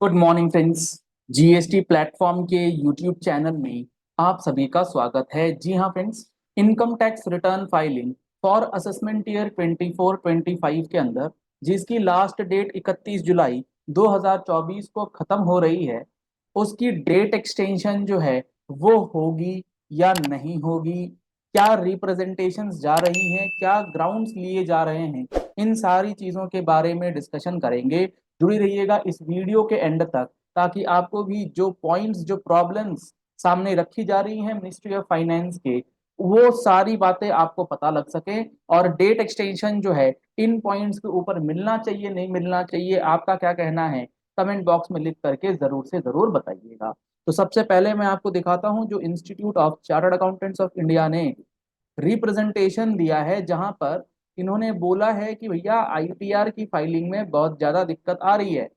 Good morning friends. GST platform के YouTube channel में आप सभी का स्वागत है। जी हाँ friends, income tax return filing for assessment year 24-25 के अंदर जिसकी लास्ट डेट 31 जुलाई 2024 को खत्म हो रही है, उसकी डेट एक्सटेंशन जो है वो होगी या नहीं होगी, क्या रिप्रेजेंटेशंस जा रही हैं, क्या ग्राउंड्स लिए जा रहे हैं, इन सारी चीज़ों के बारे में डिस्कशन करेंगे। जुड़ी रहिएगा इस वीडियो के एंड तक, ताकि आपको भी जो पॉइंट्स, जो प्रॉब्लम्स सामने रखी जा रही हैं मिनिस्ट्री ऑफ फाइनेंस के, वो सारी बातें आपको पता लग सके। और डेट एक्सटेंशन जो है इन पॉइंट्स के ऊपर मिलना चाहिए नहीं मिलना चाहिए, आपका क्या कहना है, कमेंट बॉक्स में लिख करके जरूर से जरूर बताइएगा। तो सबसे पहले मैं आपको दिखाता हूं जो institute of chartered accountants of India ने रिप्रेजेंटेशन दिया है, जहां पर इन्होंने बोला है कि भैया आईटीआर की फाइलिंग में बहुत ज्यादा दिक्कत आ रही है।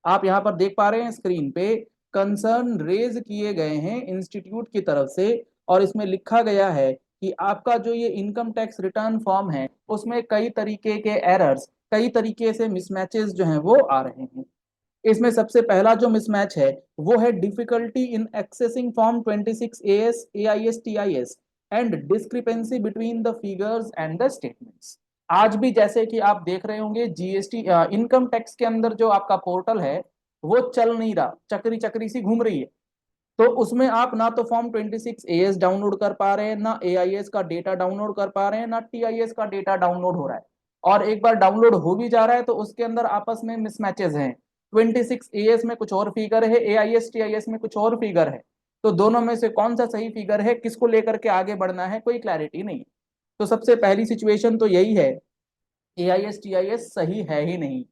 आप यहाँ पर देख पा रहे हैं स्क्रीन पे, कंसर्न रेज किए गए हैं इंस्टीट्यूट की तरफ से, और इसमें लिखा गया है कि आपका जो ये इनकम टैक्स रिटर्न फॉर्म है उसमें कई तरीके के एरर्स, कई तरीके से मिसमैचेस जो हैं वो आ रहे हैं। इसमें सबसे पहला जो मिसमैच है वो है difficulty in accessing form 26 as AIS TIS and discrepancy between the figures and the statements. आज भी जैसे कि आप देख रहे होंगे जीएसटी इनकम टैक्स के अंदर जो आपका पोर्टल है वो चल नहीं रहा, चक्री चक्री सी घूम रही है। तो उसमें आप ना तो फॉर्म 26 एएस डाउनलोड कर पा रहे हैं, ना एआईएस का डेटा डाउनलोड कर पा रहे हैं, ना टीआईएस का डेटा डाउनलोड हो रहा है। और एक बार डाउनलोड हो भी जा रहा है तो उसके अंदर आपस में मिसमैचेस हैं। 26 एएस में कुछ और फिगर है, एआईएस टीआईएस में कुछ और फिगर है। तो दोनों में से कौन सा सही फिगर है, किसको लेकर के आगे बढ़ना है, कोई क्लैरिटी नहीं। तो सबसे पहली सिचुएशन तो यही है, एआईएस टीआईएस सही है ही नहीं।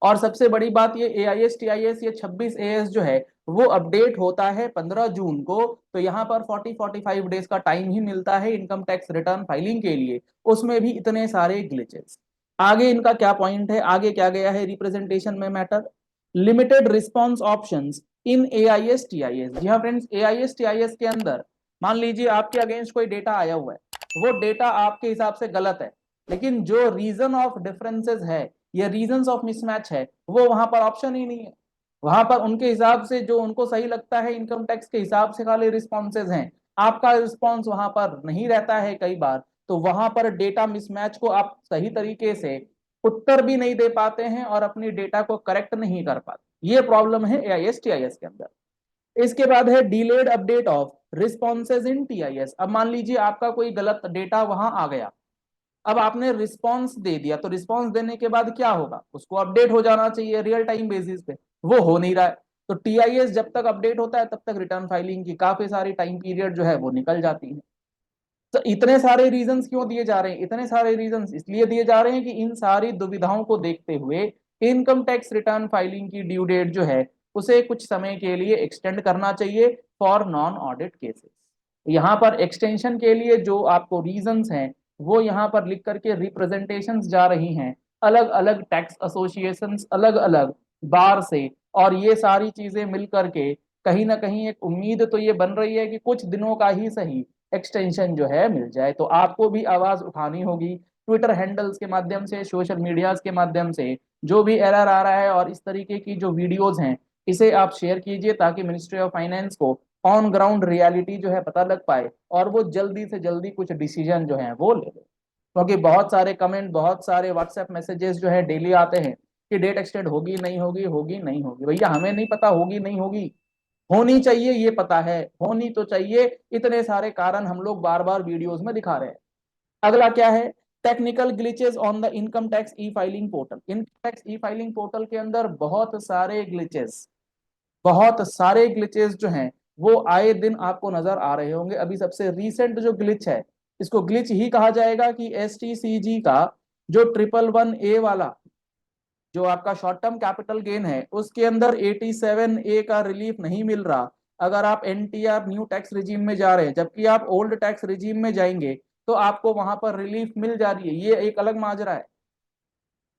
और सबसे बड़ी बात, ये एआईएस टीआईएस ये 26 एएस जो है वो अपडेट होता है 15 जून को। तो यहाँ पर 40-45 डेज का टाइम ही मिलता है इनकम टैक्स रिटर्न फाइलिंग के लिए, उसमें भी इतने सारे ग्लिचेस। आगे इनका क्या पॉइंट है, आगे क्या गया है रिप्रेजेंटेशन में matter, limited response options in AIS TIS. जी हाँ फ्रेंड्स, एआईएस टीआईएस के अंदर मान लीजिए आपके अगेंस्ट कोई डेटा आया हुआ है, वो डेटा आपके हिसाब से गलत है, लेकिन जो रीजन ऑफ डिफरेंसेस है या रीजन ऑफ मिसमैच है वो वहां पर ऑप्शन ही नहीं है। वहां पर उनके हिसाब से जो उनको सही लगता है इनकम टैक्स के हिसाब से खाली रिस्पॉन्सेज हैं, आपका रिस्पॉन्स वहां पर नहीं रहता है कई बार। तो वहां पर डेटा मिसमैच को आप सही तरीके से उत्तर भी नहीं दे पाते हैं और अपनी डेटा को करेक्ट नहीं कर पाते। ये प्रॉब्लम है एआईएस टीआईएस के अंदर। इसके बाद है delayed update of responses in TIS. अब मान लीजिए आपका कोई गलत डेटा वहां आ गया, अब आपने रिस्पॉन्स दे दिया, तो रिस्पॉन्स देने के बाद क्या होगा, उसको अपडेट हो जाना चाहिए रियल टाइम बेसिस पे, वो हो नहीं रहा है। तो टीआईएस जब तक अपडेट होता है तब तक रिटर्न फाइलिंग की काफी सारी टाइम पीरियड जो है वो निकल जाती है। तो इतने सारे रीजंस क्यों दिए जा रहे हैं, इतने सारे रीजंस इसलिए दिए जा रहे हैं कि इन सारी दुविधाओं को देखते हुए इनकम टैक्स रिटर्न फाइलिंग की ड्यू डेट जो है उसे कुछ समय के लिए एक्सटेंड करना चाहिए फॉर नॉन ऑडिट केसेस। यहाँ पर एक्सटेंशन के लिए जो आपको रीजंस हैं वो यहाँ पर लिख करके रिप्रेजेंटेशंस जा रही हैं अलग अलग टैक्स एसोसिएशंस, अलग अलग बार से। और ये सारी चीजें मिल करके कहीं ना कहीं एक उम्मीद तो ये बन रही है कि कुछ दिनों का ही सही एक्सटेंशन जो है मिल जाए। तो आपको भी आवाज उठानी होगी ट्विटर हैंडल्स के माध्यम से, सोशल मीडियाज के माध्यम से, जो भी एरर आ रहा है और इस तरीके की जो वीडियोज हैं इसे आप शेयर कीजिए, ताकि मिनिस्ट्री ऑफ फाइनेंस को ऑन ग्राउंड रियलिटी जो है पता लग पाए और वो जल्दी से जल्दी कुछ डिसीजन जो है वो ले ले। क्योंकि बहुत सारे कमेंट, बहुत सारे व्हाट्सएप मैसेजेस जो है डेली आते हैं कि डेट एक्सटेंड होगी नहीं होगी, होगी नहीं होगी। भैया हमें नहीं पता होगी नहीं होगी, होनी चाहिए ये पता है, होनी तो चाहिए। इतने सारे कारण हम लोग बार बार वीडियोस में दिखा रहे हैं। अगला क्या है, technical glitches on the income tax e filing portal. Income tax e filing portal के अंदर बहुत सारे ग्लिचेस, बहुत सारे ग्लिचेस जो हैं वो आए दिन आपको नजर आ रहे होंगे। अभी सबसे रीसेंट जो ग्लिच है, इसको ग्लिच ही कहा जाएगा कि एसटीसीजी का जो 111A वाला जो आपका शॉर्ट टर्म कैपिटल गेन है उसके अंदर 87A का रिलीफ नहीं मिल रहा। अगर आप एनटीआर न्यू टैक्स रिजीम में जा रहे हैं, जबकि आप ओल्ड टैक्स रिजीम में जाएंगे तो आपको वहां पर रिलीफ मिल जा रही है, ये एक अलग माजरा है।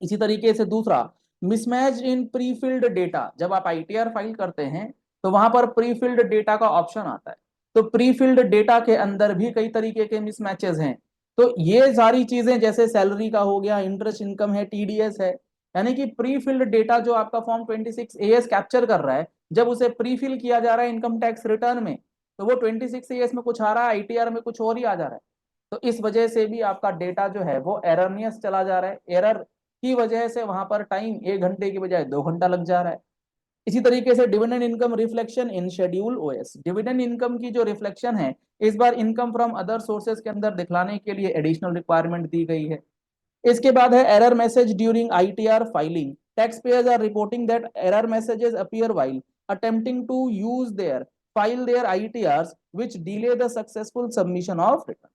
इसी तरीके से दूसरा, मिसमैच इन प्री फिल्ड डेटा। जब आप आईटीआर फाइल करते हैं तो वहां पर प्री फिल्ड डेटा का ऑप्शन आता है, तो प्री फिल्ड डेटा के अंदर भी कई तरीके के मिसमैचेस हैं। तो ये सारी चीजें जैसे सैलरी का हो गया, इंटरेस्ट इनकम है, टीडीएस है, यानी कि प्री फिल्ड डेटा जो आपका फॉर्म 26 AS कैप्चर कर रहा है, जब उसे प्री फिल किया जा रहा है इनकम टैक्स रिटर्न में, तो वो 26 AS में कुछ आ रहा है, ITR में कुछ और ही आ जा रहा है। तो इस वजह से भी आपका डेटा जो है वो एररनियस चला जा रहा है। एरर की वजह से वहां पर टाइम 1 घंटे की बजाय 2 घंटा लग जा रहा है। इसी तरीके से dividend income reflection in schedule OS, dividend income की जो रिफ्लेक्शन है इस बार इनकम फ्रॉम अदर सोर्सेज के अंदर दिखलाने के लिए एडिशनल रिक्वायरमेंट दी गई है। इसके बाद है error message during ITR filing, tax payers are reporting that error messages appear while attempting to use their file their ITRs which delay the successful submission of return.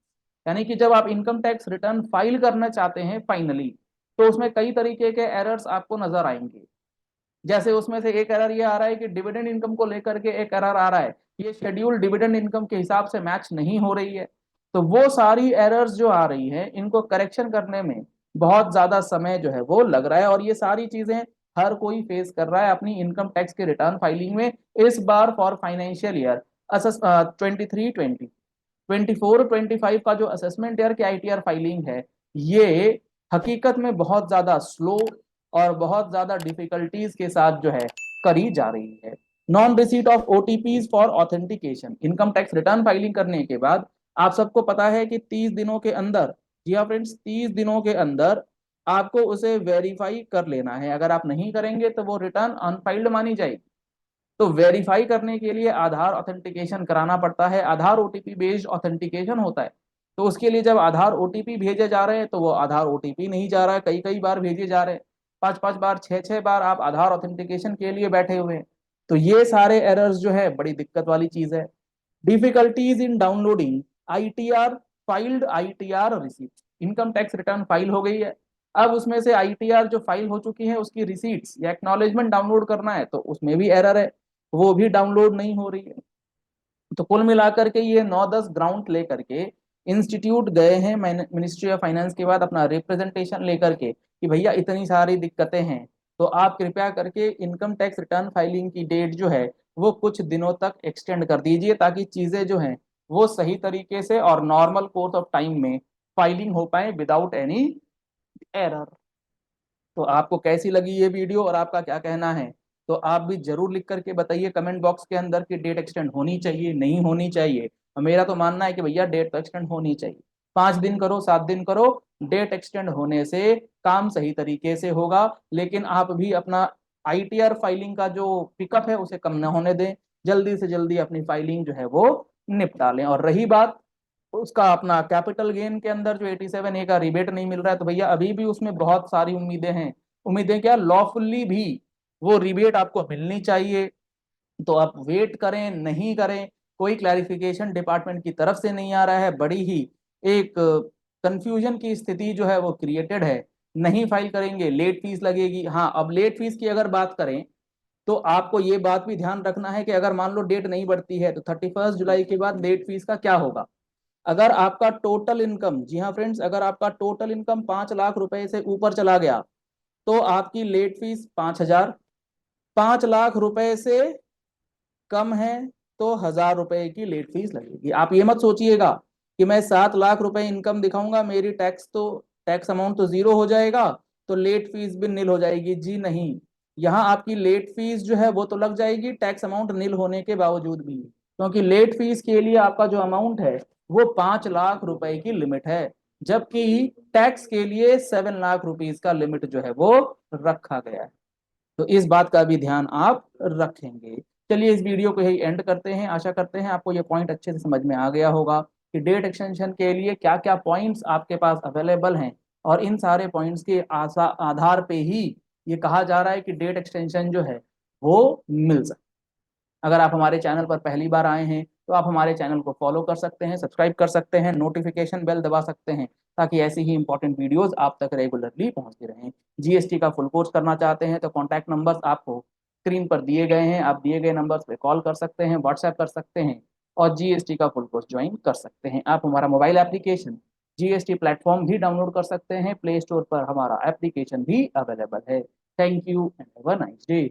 यानी कि जब आप इनकम टैक्स रिटर्न फाइल करना चाहते हैं finally, तो उसमें कई तरीके के एरर्स आपको नजर आएंगे। जैसे उसमें से एक एरर ये आ रहा है कि डिविडेंड इनकम को लेकर के एक एरर आ रहा है, ये शेड्यूल डिविडेंड इनकम के हिसाब से मैच नहीं हो रही है। तो वो सारी एरर्स जो आ रही है इनको करेक्शन करने में बहुत ज्यादा समय जो है वो लग रहा है, और ये सारी चीजें हर कोई फेस कर रहा है अपनी इनकम टैक्स के रिटर्न फाइलिंग में इस बार फॉर फाइनेंशियल ईयर 23-24-25 का जो असेसमेंट ईयर के ITR फाइलिंग है, ये हकीकत में बहुत ज्यादा स्लो और बहुत ज्यादा डिफिकल्टीज के साथ जो है करी जा रही है। Non receipt of OTPs for authentication, income tax return filing करने के बाद आप सबको पता है कि 30 दिनों के अंदर, जी हाँ फ्रेंड्स, 30 दिनों के अंदर आपको उसे वेरीफाई कर लेना है। अगर आप नहीं करेंगे तो वो रिटर्न अनफाइल्ड मानी जाएगी। तो वेरीफाई करने के लिए आधार ऑथेंटिकेशन कराना पड़ता है, आधार OTP बेस्ड ऑथेंटिकेशन होता है। तो उसके लिए जब आधार OTP भेजे जा रहे हैं तो वो आधार OTP नहीं जा रहा है, कई कई बार भेजे जा रहे हैं, 5 5 बार 6 6 बार आप आधार ऑथेंटिकेशन के लिए बैठे हुए हैं। तो ये सारे एरर्स जो है बड़ी दिक्कत वाली चीज है। Difficulties in downloading ITR filed ITR receipt, income tax return file हो गई है, अब उसमें से ITR जो फाइल हो चुकी है उसकी रिसीट्स या एक्नॉलेजमेंट डाउनलोड करना है, तो उसमें भी एरर है, वो भी डाउनलोड नहीं हो रही है। तो कुल मिलाकर के ये 9-10 ग्राउंड लेकर के इंस्टीट्यूट गए हैं मिनिस्ट्री ऑफ फाइनेंस के बाद अपना रिप्रेजेंटेशन लेकर के कि भैया इतनी सारी दिक्कतें हैं, तो आप कृपया करके इनकम टैक्स रिटर्न फाइलिंग की डेट जो है वो कुछ दिनों तक एक्सटेंड कर दीजिए, ताकि चीजें जो हैं वो सही तरीके से और नॉर्मल कोर्स ऑफ टाइम में फाइलिंग हो पाए विदाउट एनी एरर। तो आपको कैसी लगी ये वीडियो और आपका क्या कहना है, तो आप भी जरूर लिख करके बताइए कमेंट बॉक्स के अंदर कि डेट एक्सटेंड होनी चाहिए नहीं होनी चाहिए। और मेरा तो मानना है कि भैया डेट तो एक्सटेंड होनी चाहिए, 5 दिन करो 7 दिन करो, डेट एक्सटेंड होने से काम सही तरीके से होगा। लेकिन आप भी अपना ITR फाइलिंग का जो पिकअप है उसे कम न होने दें, जल्दी से जल्दी अपनी फाइलिंग जो है वो निपटा लें। और रही बात उसका अपना कैपिटल गेन के अंदर जो 87A का रिबेट नहीं मिल रहा है, तो भैया अभी भी उसमें बहुत सारी उम्मीदें हैं। उम्मीदें क्या, लॉफुली भी वो रिबेट आपको मिलनी चाहिए। तो आप वेट करें नहीं करें, कोई क्लैरिफिकेशन डिपार्टमेंट की तरफ से नहीं आ रहा है, बड़ी ही एक कंफ्यूजन की स्थिति जो है वो क्रिएटेड है। नहीं फाइल करेंगे लेट फीस लगेगी। हाँ, अब लेट फीस की अगर बात करें तो आपको ये बात भी ध्यान रखना है कि अगर मान लो डेट नहीं बढ़ती है तो 31 जुलाई के बाद लेट फीस का क्या होगा। अगर आपका टोटल इनकम, जी हाँ फ्रेंड्स, अगर आपका टोटल इनकम 5 लाख रुपए से ऊपर चला गया तो आपकी लेट फीस 5,000, 5 लाख रुपए से कम है तो 1,000 रुपए की लेट फीस लगेगी। आप ये मत सोचिएगा कि मैं 7 लाख रुपए इनकम दिखाऊंगा, मेरी टैक्स अमाउंट तो जीरो हो जाएगा तो लेट फीस भी नील हो जाएगी। जी नहीं, यहाँ आपकी लेट फीस जो है वो तो लग जाएगी टैक्स अमाउंट नील होने के बावजूद भी, क्योंकि लेट फीस के लिए आपका जो अमाउंट है वो 5 लाख रुपए की लिमिट है, जबकि टैक्स के लिए 7 लाख रुपीज का लिमिट जो है वो रखा गया है। तो इस बात का भी ध्यान आप रखेंगे। चलिए इस वीडियो को यही एंड करते हैं। आशा करते हैं आपको ये पॉइंट अच्छे से समझ में आ गया होगा कि डेट एक्सटेंशन के लिए क्या क्या पॉइंट्स आपके पास अवेलेबल हैं, और इन सारे पॉइंट्स के आधार पे ही ये कहा जा रहा है कि डेट एक्सटेंशन जो है वो मिल सकता है। अगर आप हमारे चैनल पर पहली बार आए हैं तो आप हमारे चैनल को फॉलो कर सकते हैं, सब्सक्राइब कर सकते हैं, नोटिफिकेशन बेल दबा सकते हैं, ताकि ऐसी ही इंपॉर्टेंट वीडियोस आप तक रेगुलरली पहुंचती रहें। GST का फुल कोर्स करना चाहते हैं तो कॉन्टैक्ट नंबर्स आपको स्क्रीन पर दिए गए हैं, आप दिए गए नंबर्स पे कॉल कर सकते हैं, व्हाट्सएप कर सकते हैं, और GST का फुल कोर्स ज्वाइन कर सकते हैं। आप हमारा मोबाइल एप्लीकेशन GST प्लेटफॉर्म भी डाउनलोड कर सकते हैं, प्ले स्टोर पर हमारा एप्लीकेशन भी अवेलेबल है। Thank you and have a nice day.